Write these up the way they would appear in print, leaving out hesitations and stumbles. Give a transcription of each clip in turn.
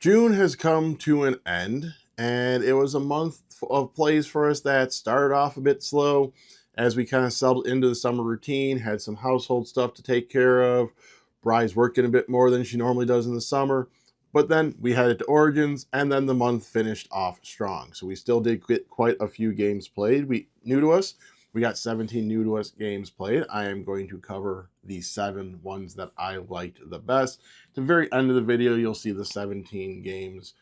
June has come to an end, and it was a month of plays for us that started off a bit slow as we kind of settled into the summer routine, had some household stuff to take care of. Bry's working a bit more than she normally does in the summer, but then we headed to Origins, and then the month finished off strong. So we still did get quite a few games played. New to us. We got 17 new to us games played. I am going to cover the 7 ones that I liked the best. At the very end of the video, you'll see the 17 games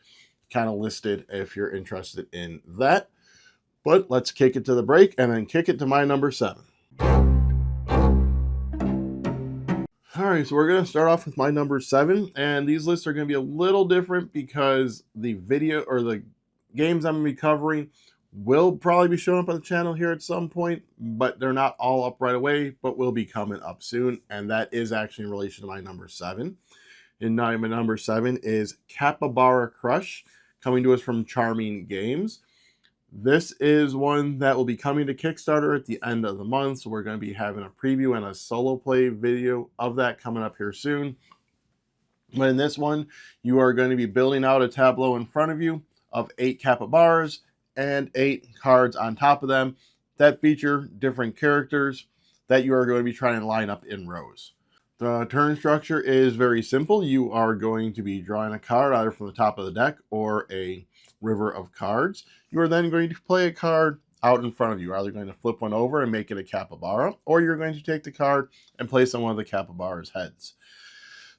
kind of listed if you're interested in that. But let's kick it to the break and then kick it to my number 7. All right, so we're going to start off with my number 7, and these lists are going to be a little different because the video or the games I'm going to be covering will probably be showing up on the channel here at some point, but they're not all up right away, but will be coming up soon, and that is actually in relation to my number 7. And my number 7 is Capybara Crush, coming to us from Charming Games. This is one that will be coming to Kickstarter at the end of the month, so we're going to be having a preview and a solo play video of that coming up here soon. But in this one, you are going to be building out a tableau in front of you of 8 capybaras and 8 cards on top of them that feature different characters that you are going to be trying to line up in rows. The turn structure is very simple. You are going to be drawing a card either from the top of the deck or a river of cards. You are then going to play a card out in front of you. You're either going to flip one over and make it a capybara, or you're going to take the card and place on one of the capybara's heads.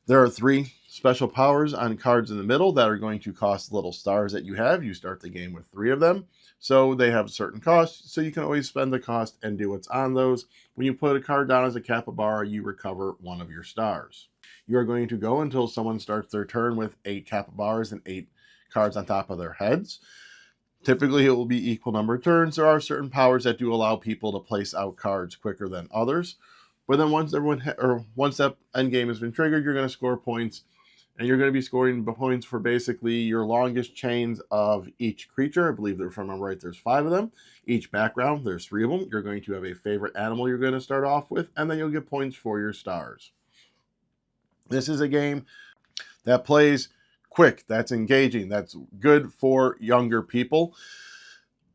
There are 3 special powers on cards in the middle that are going to cost little stars that you have. You start the game with 3 of them, so they have a certain cost, so you can always spend the cost and do what's on those. When you put a card down as a capybara, you recover 1 of your stars. You are going to go until someone starts their turn with 8 capybaras and 8 cards on top of their heads. Typically, it will be equal number of turns. There are certain powers that do allow people to place out cards quicker than others. But then once that end game has been triggered, you're going to score points, and you're going to be scoring points for basically your longest chains of each creature. I believe that if I remember right, there's 5 of them. Each background, there's 3 of them. You're going to have a favorite animal you're going to start off with, and then you'll get points for your stars. This is a game that plays quick, that's engaging, that's good for younger people.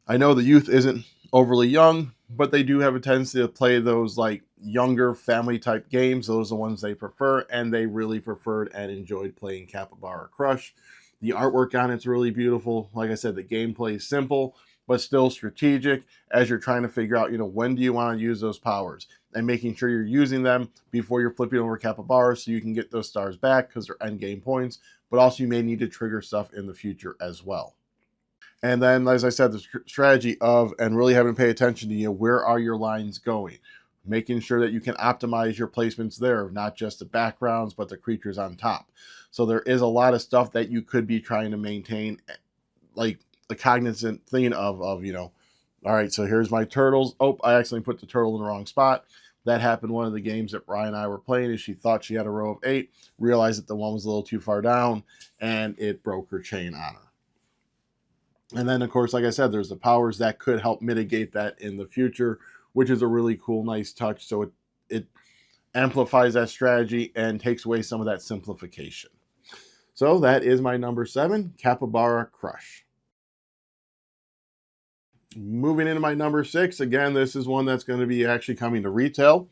I know the youth isn't overly young, but they do have a tendency to play those like younger family type games. Those are the ones they prefer, and they really preferred and enjoyed playing Capybara Crush. The artwork on it's really beautiful. Like I said, the gameplay is simple, but still strategic as you're trying to figure out, when do you want to use those powers, and making sure you're using them before you're flipping over Capybara so you can get those stars back because they're end game points, but also you may need to trigger stuff in the future as well. And then, as I said, the strategy of and really having to pay attention to, where are your lines going? Making sure that you can optimize your placements there, not just the backgrounds, but the creatures on top. So there is a lot of stuff that you could be trying to maintain, like the cognizant thing of all right, so here's my turtles. Oh, I accidentally put the turtle in the wrong spot. That happened one of the games that Brian and I were playing, is she thought she had a row of 8, realized that the one was a little too far down, and it broke her chain on her. And then, of course, like I said, there's the powers that could help mitigate that in the future, which is a really cool, nice touch. So it amplifies that strategy and takes away some of that simplification. So that is my number 7, Capybara Crush. Moving into my number 6, again, this is one that's going to be actually coming to retail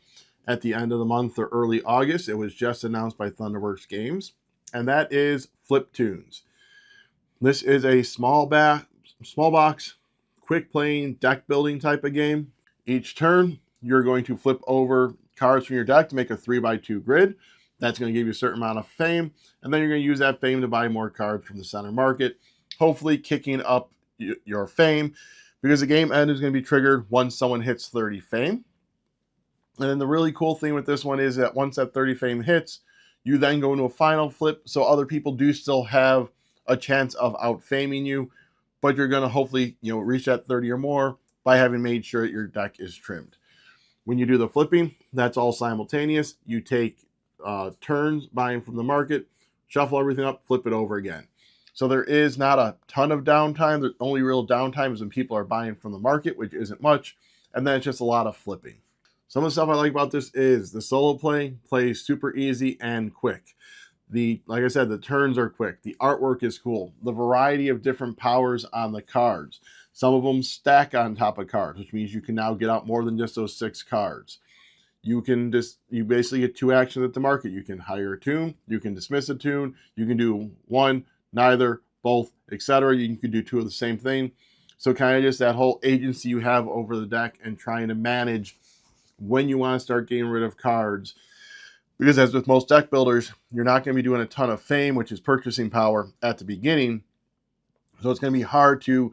at the end of the month or early August. It was just announced by Thunderworks Games, and that is Fliptoons. This is a small box, quick playing deck building type of game. Each turn, you're going to flip over cards from your deck to make a 3x2 grid. That's going to give you a certain amount of fame, and then you're going to use that fame to buy more cards from the center market, hopefully kicking up your fame, because the game end is going to be triggered once someone hits 30 fame. And then the really cool thing with this one is that once that 30 fame hits, you then go into a final flip, so other people do still have a chance of outfaming you, but you're going to hopefully reach that 30 or more by having made sure that your deck is trimmed. When you do the flipping, that's all simultaneous. You take turns buying from the market, shuffle everything up, flip it over again. So there is not a ton of downtime. The only real downtime is when people are buying from the market, which isn't much, and then it's just a lot of flipping. Some of the stuff I like about this is the solo play plays super easy and quick. Like I said, the turns are quick. The artwork is cool. The variety of different powers on the cards. Some of them stack on top of cards, which means you can now get out more than just those 6 cards. You basically get 2 actions at the market. You can hire a tune, you can dismiss a tune, you can do one, neither, both, etc. You can do 2 of the same thing. So kind of just that whole agency you have over the deck and trying to manage when you want to start getting rid of cards. Because as with most deck builders, you're not going to be doing a ton of fame, which is purchasing power, at the beginning. So it's going to be hard to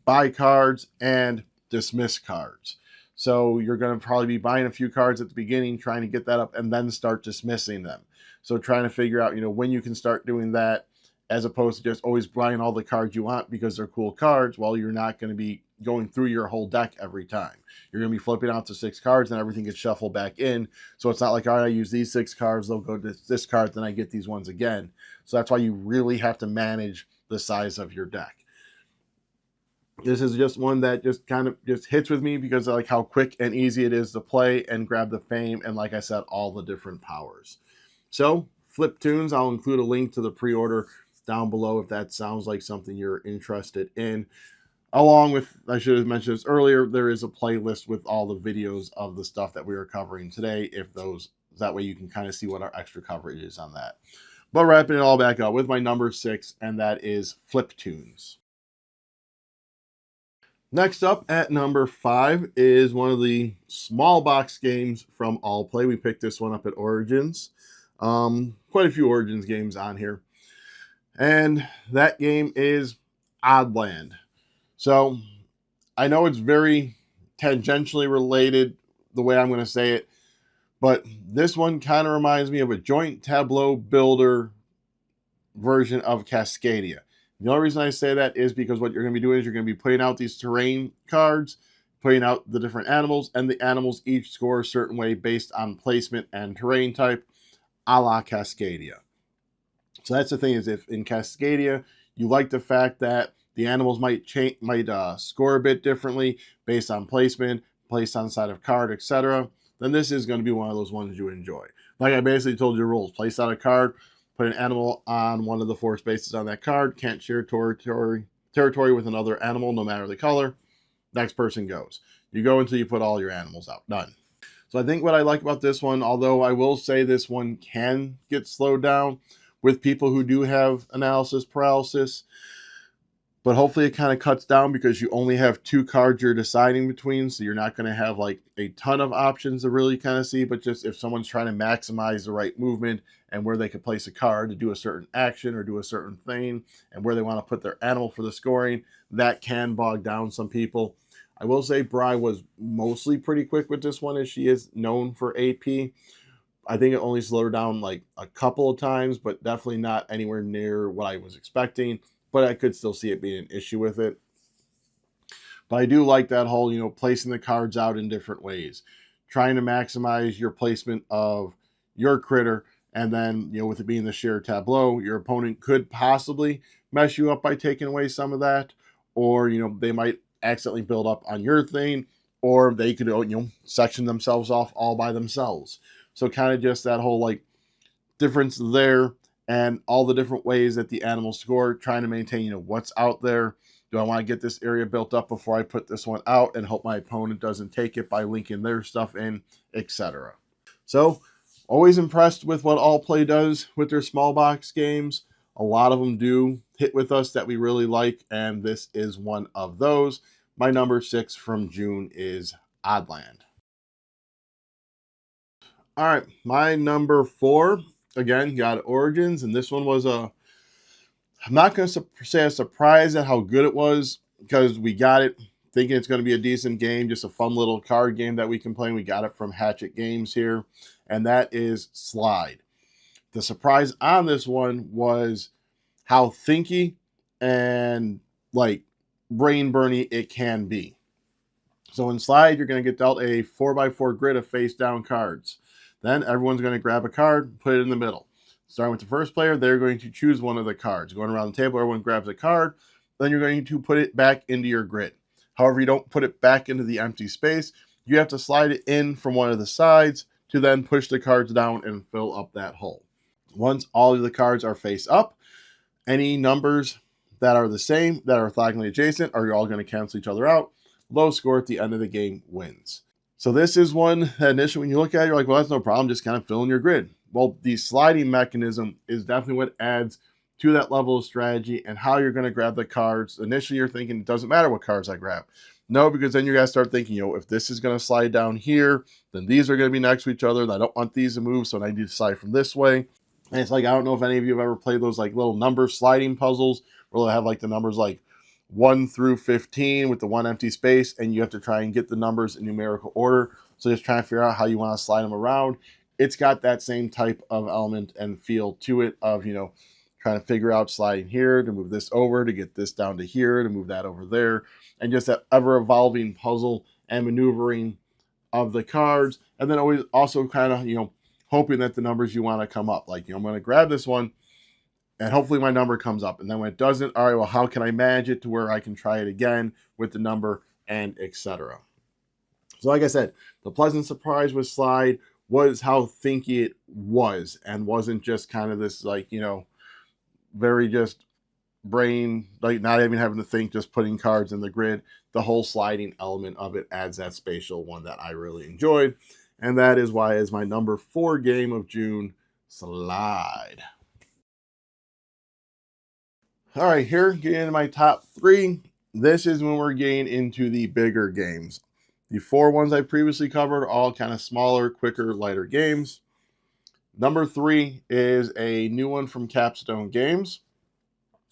buy cards and dismiss cards. So you're going to probably be buying a few cards at the beginning, trying to get that up, and then start dismissing them. So trying to figure out, when you can start doing that, as opposed to just always buying all the cards you want because they're cool cards. Well, you're not going to be going through your whole deck every time. You're going to be flipping out to 6 cards and everything gets shuffled back in. So it's not like, all right, I use these 6 cards, they'll go to this card, then I get these ones again. So that's why you really have to manage the size of your deck. This is just one that just kind of just hits with me because I like how quick and easy it is to play and grab the fame. And like I said, all the different powers. So Flip Tunes, I'll include a link to the pre-order down below if that sounds like something you're interested in. Along with, I should have mentioned this earlier, there is a playlist with all the videos of the stuff that we are covering today. That way you can kind of see what our extra coverage is on that. But wrapping it all back up with my number 6, and that is Flip Tunes. Next up at number 5 is one of the small box games from Allplay. We picked this one up at Origins. Quite a few Origins games on here. And that game is Oddland. So I know it's very tangentially related the way I'm going to say it, but this one kind of reminds me of a joint tableau builder version of Cascadia. The only reason I say that is because what you're going to be doing is you're going to be putting out these terrain cards, putting out the different animals, and the animals each score a certain way based on placement and terrain type, a la Cascadia. So that's the thing, is if in Cascadia you like the fact that the animals might score a bit differently based on placement, placed on the side of card, etc., then this is going to be one of those ones you enjoy. Like I basically told you rules. Place out a card, put an animal on one of the 4 spaces on that card, can't share territory with another animal no matter the color. Next person goes. You go until you put all your animals out. Done. So I think what I like about this one, although I will say this one can get slowed down with people who do have analysis paralysis, but hopefully it kind of cuts down because you only have 2 cards you're deciding between, so you're not going to have like a ton of options to really kind of see, but just if someone's trying to maximize the right movement and where they could place a card to do a certain action or do a certain thing and where they want to put their animal for the scoring, that can bog down some people. I will say Bri was mostly pretty quick with this one, as she is known for AP. I think it only slowed her down like a couple of times, but definitely not anywhere near what I was expecting. But I could still see it being an issue with it. But I do like that whole, placing the cards out in different ways. Trying to maximize your placement of your critter. And then, with it being the shared tableau, your opponent could possibly mess you up by taking away some of that. Or, they might accidentally build up on your thing. Or they could, section themselves off all by themselves. So kind of just that whole, difference there. And all the different ways that the animals score, trying to maintain, what's out there. Do I want to get this area built up before I put this one out and hope my opponent doesn't take it by linking their stuff in, etc. So, always impressed with what Allplay does with their small box games. A lot of them do hit with us that we really like, and this is one of those. My number 6 from June is Oddland. All right, my number 4. Again, got Origins, and this one was I'm not going to say a surprise at how good it was, because we got it thinking it's going to be a decent game, just a fun little card game that we can play. We got it from Hatchet Games here, and that is Slide. The surprise on this one was how thinky and brain burny it can be. So in Slide, you're going to get dealt a 4x4 grid of face down cards. Then everyone's going to grab a card, put it in the middle. Starting with the first player, they're going to choose one of the cards. Going around the table, everyone grabs a card. Then you're going to put it back into your grid. However, you don't put it back into the empty space. You have to slide it in from one of the sides to then push the cards down and fill up that hole. Once all of the cards are face up, any numbers that are the same, that are orthogonally adjacent, are all going to cancel each other out. Low score at the end of the game wins. So this is one that initially when you look at it, you're like, well, that's no problem, just kind of fill in your grid. Well, the sliding mechanism is definitely what adds to that level of strategy and how you're going to grab the cards. Initially, you're thinking, it doesn't matter what cards I grab. No, because then you got to start thinking, if this is going to slide down here, then these are going to be next to each other, and I don't want these to move, so I need to slide from this way. And it's like, I don't know if any of you have ever played those like little number sliding puzzles where they have like the numbers like 1 through 15 with the one empty space, and you have to try and get the numbers in numerical order. So just trying to figure out how you want to slide them around. It's got that same type of element and feel to it of, trying to figure out sliding here to move this over, to get this down to here, to move that over there, and just that ever-evolving puzzle and maneuvering of the cards. And then always also kind of, hoping that the numbers you want to come up. Like, I'm going to grab this one, and hopefully my number comes up. And then when it doesn't, all right, well, how can I manage it to where I can try it again with the number, and etc. So like I said, the pleasant surprise with Slide was how thinky it was, and wasn't just kind of this like, very just brain, like not even having to think, just putting cards in the grid. The whole sliding element of it adds that spatial one that I really enjoyed. And that is why it's my number 4 game of June, Slide. All right, here, getting into my top 3. This is when we're getting into the bigger games. The 4 ones I previously covered, all kind of smaller, quicker, lighter games. Number 3 is a new one from Capstone Games.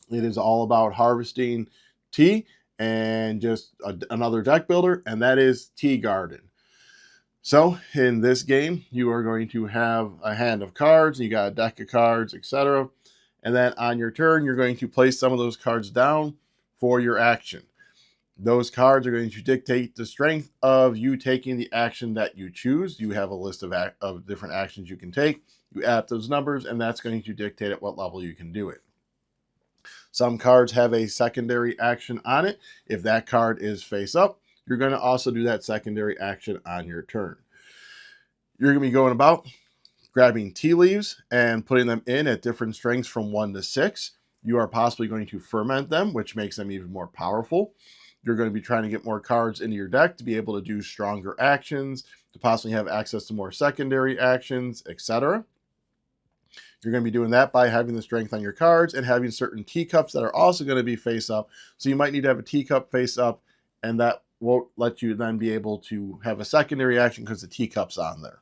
It is all about harvesting tea and just another deck builder, and that is Tea Garden. So in this game, you are going to have a hand of cards, you got a deck of cards, etc. And then on your turn, you're going to place some of those cards down for your action. Those cards are going to dictate the strength of you taking the action that you choose. You have a list of different actions you can take. You add those numbers, and that's going to dictate at what level you can do it. Some cards have a secondary action on it. If that card is face up, you're going to also do that secondary action on your turn. You're going to be going about grabbing tea leaves and putting them in at different strengths from 1 to 6. You are possibly going to ferment them, which makes them even more powerful. You're going to be trying to get more cards into your deck to be able to do stronger actions, to possibly have access to more secondary actions, etc. You're going to be doing that by having the strength on your cards and having certain teacups that are also going to be face up. So you might need to have a teacup face up, and that won't let you then be able to have a secondary action because the teacup's on there.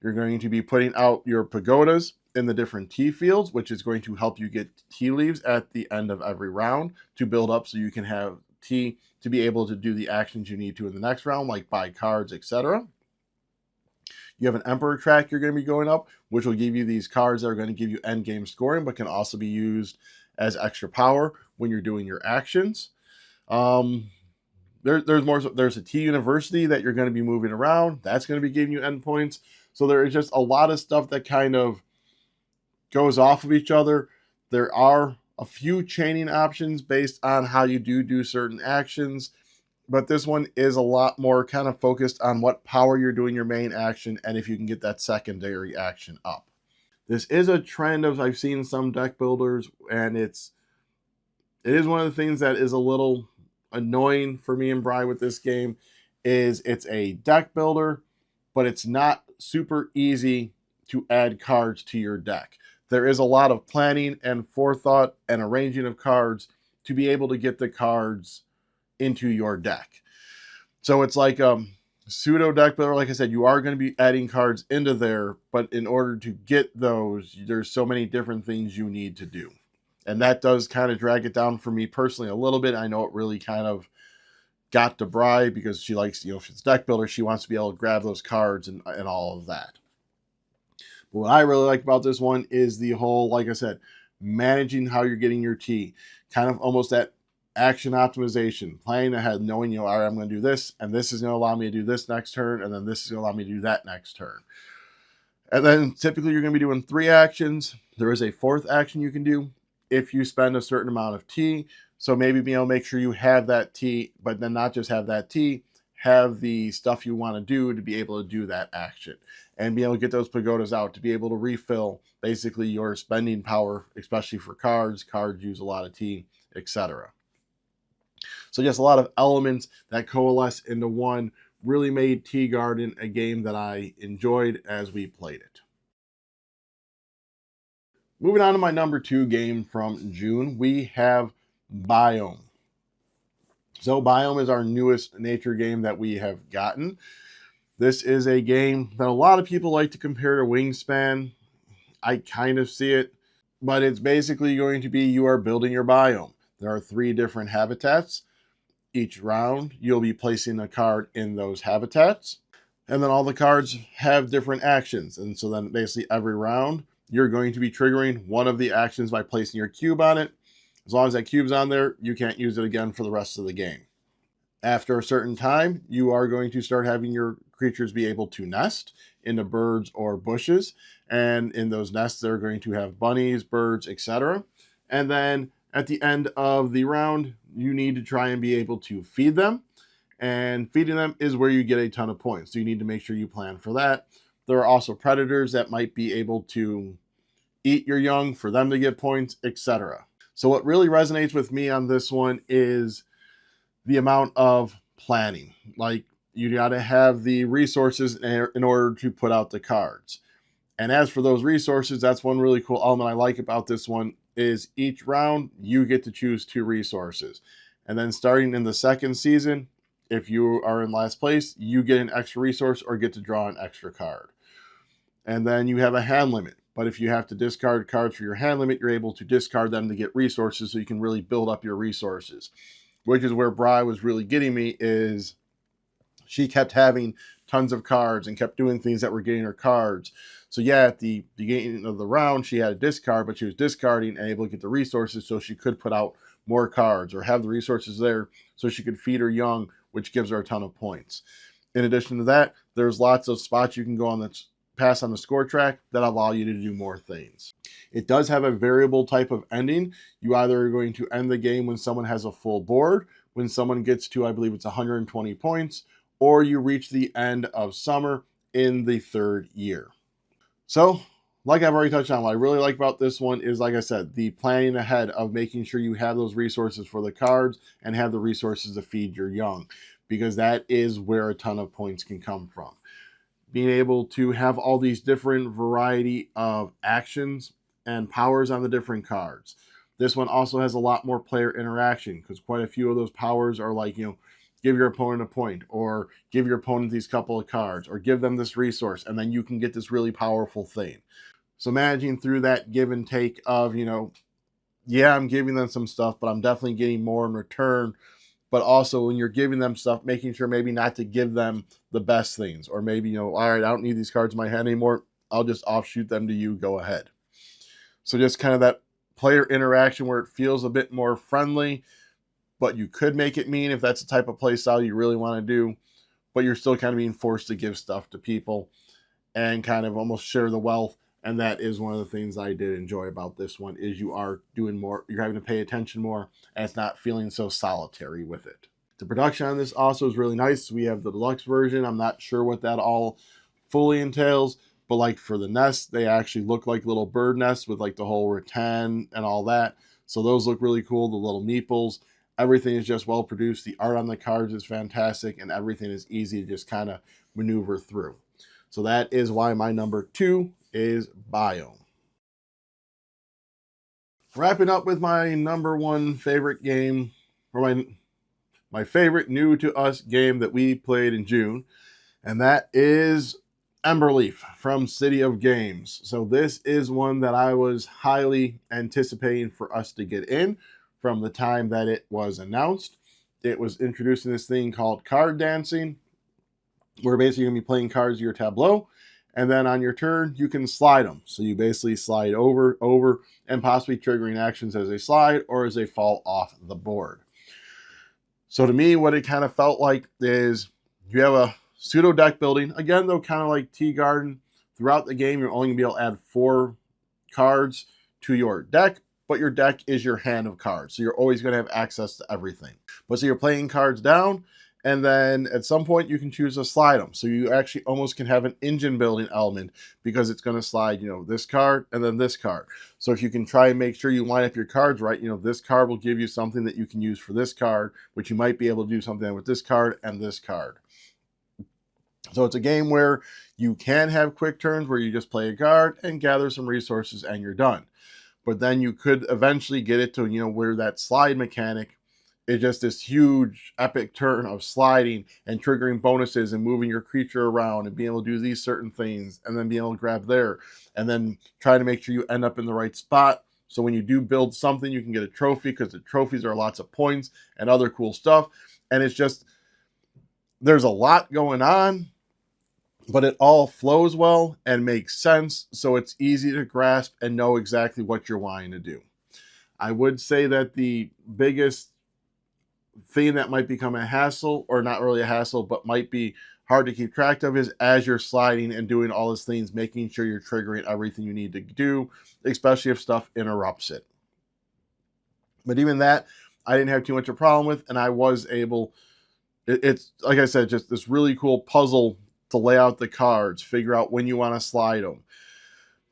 You're going to be putting out your pagodas in the different tea fields, which is going to help you get tea leaves at the end of every round to build up so you can have tea to be able to do the actions you need to in the next round, like buy cards, etc. You have an Emperor track you're going to be going up, which will give you these cards that are going to give you end game scoring, but can also be used as extra power when you're doing your actions. There's more. There's a Tea University that you're going to be moving around. That's going to be giving you endpoints. So there is just a lot of stuff that kind of goes off of each other. There are a few chaining options based on how you do certain actions, but this one is a lot more kind of focused on what power you're doing your main action and if you can get that secondary action up. This is a trend of I've seen some deck builders, and it is one of the things that is a little annoying for me and Brian with this game is it's a deck builder, but it's not super easy to add cards to your deck. There is a lot of planning and forethought and arranging of cards to be able to get the cards into your deck. So it's like pseudo deck builder. Like I said, you are going to be adding cards into there, but in order to get those, there's so many different things you need to do. And that does kind of drag it down for me personally a little bit. I know it really kind of got to Bri because she likes, if it's deck builder, she wants to be able to grab those cards and all of that. But what I really like about this one is the whole, like I said, managing how you're getting your tea. Kind of almost that action optimization, planning ahead, knowing, all right, I'm going to do this, and this is going to allow me to do this next turn, and then this is going to allow me to do that next turn. And then typically you're going to be doing 3 actions. There is a 4th action you can do if you spend a certain amount of tea. So maybe being able to make sure you have that tea, but then not just have that tea, have the stuff you want to do to be able to do that action and be able to get those pagodas out to be able to refill basically your spending power, especially for cards. Cards use a lot of tea, etc. So just a lot of elements that coalesce into one really made Tea Garden a game that I enjoyed as we played it. Moving on to my number 2 game from June, we have Biome. So Biome is our newest nature game that we have gotten. This is a game that a lot of people like to compare to Wingspan. I kind of see it, but it's basically going to be you are building your biome. There are 3 different habitats. Each round, you'll be placing a card in those habitats. And then all the cards have different actions. And so then basically every round, you're going to be triggering one of the actions by placing your cube on it. As long as that cube's on there, you can't use it again for the rest of the game. After a certain time, you are going to start having your creatures be able to nest into birds or bushes. And in those nests, they're going to have bunnies, birds, etc. And then at the end of the round, you need to try and be able to feed them. And feeding them is where you get a ton of points. So you need to make sure you plan for that. There are also predators that might be able to eat your young for them to get points, etc. So what really resonates with me on this one is the amount of planning. Like, you got to have the resources in order to put out the cards. And as for those resources, that's one really cool element I like about this one is each round you get to choose 2 resources. And then starting in the second season, if you are in last place, you get an extra resource or get to draw an extra card. And then you have a hand limit. But if you have to discard cards for your hand limit, you're able to discard them to get resources so you can really build up your resources. Which is where Bri was really getting me, is she kept having tons of cards and kept doing things that were getting her cards. So yeah, at the beginning of the round, she had a discard, but she was discarding and able to get the resources so she could put out more cards or have the resources there so she could feed her young, which gives her a ton of points. In addition to that, there's lots of spots you can go on the pass on the score track that allow you to do more things. It does have a variable type of ending. You either are going to end the game when someone has a full board, when someone gets to, I believe it's 120 points, or you reach the end of summer in the 3rd year. So, like I've already touched on, what I really like about this one is, like I said, the planning ahead of making sure you have those resources for the cards and have the resources to feed your young, because that is where a ton of points can come from. Being able to have all these different variety of actions and powers on the different cards. This one also has a lot more player interaction because quite a few of those powers are like, give your opponent a point, or give your opponent these couple of cards, or give them this resource, and then you can get this really powerful thing. So managing through that give and take of, yeah, I'm giving them some stuff, but I'm definitely getting more in return. But also when you're giving them stuff, making sure maybe not to give them the best things, or maybe, all right, I don't need these cards in my hand anymore. I'll just offshoot them to you. Go ahead. So just kind of that player interaction where it feels a bit more friendly, but you could make it mean if that's the type of play style you really want to do, but you're still kind of being forced to give stuff to people and kind of almost share the wealth. And that is one of the things I did enjoy about this one, is you are doing more, you're having to pay attention more, and it's not feeling so solitary with it. The production on this also is really nice. We have the deluxe version. I'm not sure what that all fully entails, but like for the nests, they actually look like little bird nests with like the whole rattan and all that. So those look really cool, the little meeples. Everything is just well produced. The art on the cards is fantastic, and everything is easy to just kind of maneuver through. So that is why my number 2 is Biome. Wrapping up with my number 1 favorite game, or my favorite new to us game that we played in June, and that is Emberleaf from City of Games. So this is one that I was highly anticipating for us to get in from the time that it was announced. It was introducing this thing called card dancing, where basically you're going to be playing cards to your tableau, and then on your turn, you can slide them. So you basically slide over, and possibly triggering actions as they slide or as they fall off the board. So to me, what it kind of felt like is you have a pseudo deck building. Again, though, kind of like Tea Garden, throughout the game, you're only going to be able to add 4 cards to your deck, but your deck is your hand of cards. So you're always going to have access to everything. But so you're playing cards down, And then at some point you can choose to slide them. So you actually almost can have an engine building element because it's going to slide, this card and then this card. So if you can try and make sure you line up your cards right, this card will give you something that you can use for this card, which you might be able to do something with this card and this card. So it's a game where you can have quick turns where you just play a card and gather some resources and you're done. But then you could eventually get it to, where that slide mechanic is just this huge epic turn of sliding and triggering bonuses and moving your creature around and being able to do these certain things and then being able to grab there and then try to make sure you end up in the right spot. So when you do build something, you can get a trophy because the trophies are lots of points and other cool stuff. And it's just, there's a lot going on, but it all flows well and makes sense. So it's easy to grasp and know exactly what you're wanting to do. I would say that the biggest thing that might become a hassle, or not really a hassle, but might be hard to keep track of, is as you're sliding and doing all these things, making sure you're triggering everything you need to do, especially if stuff interrupts it. But even that, I didn't have too much of a problem with, and I was able, it's like I said, just this really cool puzzle to lay out the cards, figure out when you want to slide them,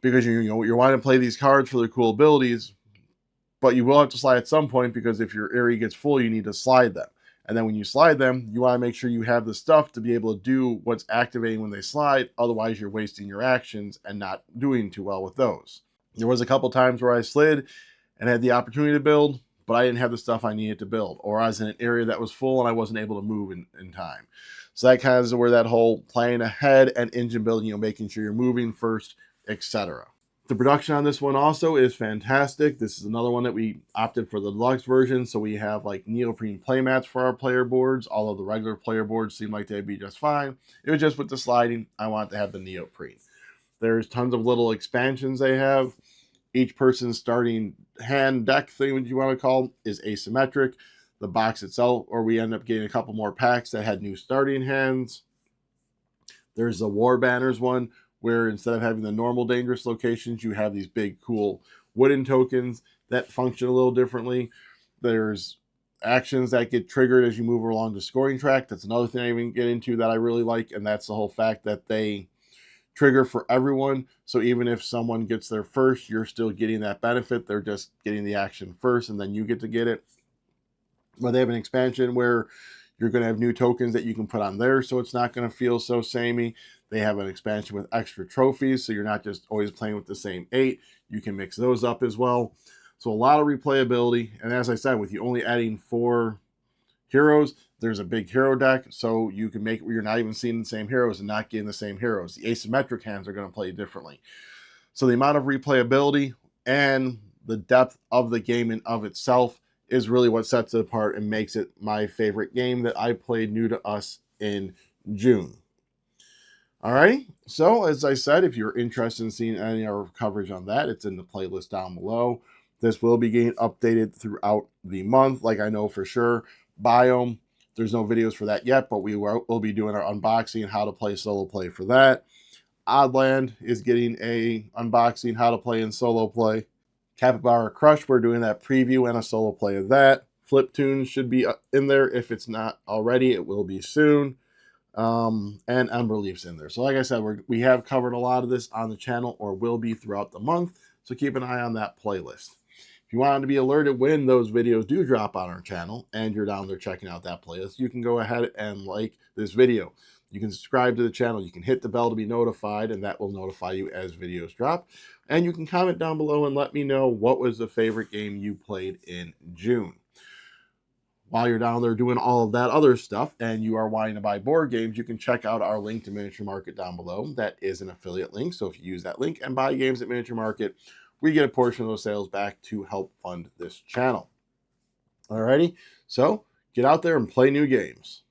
because you're wanting to play these cards for their cool abilities, but you will have to slide at some point because if your area gets full, you need to slide them. And then when you slide them, you want to make sure you have the stuff to be able to do what's activating when they slide. Otherwise, you're wasting your actions and not doing too well with those. There was a couple times where I slid and had the opportunity to build, but I didn't have the stuff I needed to build, or I was in an area that was full and I wasn't able to move in time. So that kind of is where that whole planning ahead and engine building, making sure you're moving first, etc. The production on this one also is fantastic. This is another one that we opted for the deluxe version, so we have like neoprene playmats for our player boards, although the regular player boards seem like they'd be just fine. It was just with the sliding, I wanted to have the neoprene. There's tons of little expansions they have. Each person's starting hand deck thing, what you want to call, is asymmetric. The box itself, or we end up getting a couple more packs that had new starting hands. There's the War Banners one, where instead of having the normal dangerous locations, you have these big, cool wooden tokens that function a little differently. There's actions that get triggered as you move along the scoring track. That's another thing I even get into that I really like, and that's the whole fact that they trigger for everyone. So even if someone gets there first, you're still getting that benefit. They're just getting the action first, and then you get to get it. But they have an expansion where you're going to have new tokens that you can put on there, so it's not going to feel so samey. They have an expansion with extra trophies, so you're not just always playing with the same 8. You can mix those up as well. So a lot of replayability. And as I said, with you only adding 4 heroes, there's a big hero deck, so you can make it where you're not even seeing the same heroes and not getting the same heroes. The asymmetric hands are going to play differently. So the amount of replayability and the depth of the game in of itself is really what sets it apart and makes it my favorite game that I played new to us in June. Alrighty, so as I said, if you're interested in seeing any of our coverage on that, it's in the playlist down below. This will be getting updated throughout the month, like I know for sure. Biome, there's no videos for that yet, but we will be doing our unboxing and how to play solo play for that. Oddland is getting a unboxing, how to play in solo play. Capybara Crush, we're doing that preview and a solo play of that. Fliptoons should be in there. If it's not already, it will be soon. And Ember Leaf's in there. So like I said, we have covered a lot of this on the channel, or will be throughout the month. So keep an eye on that playlist. If you want to be alerted when those videos do drop on our channel and you're down there checking out that playlist, you can go ahead and like this video. You can subscribe to the channel. You can hit the bell to be notified, and that will notify you as videos drop. And you can comment down below and let me know what was the favorite game you played in June. While you're down there doing all of that other stuff and you are wanting to buy board games, you can check out our link to Miniature Market down below. That is an affiliate link. So if you use that link and buy games at Miniature Market, we get a portion of those sales back to help fund this channel. Alrighty, so get out there and play new games.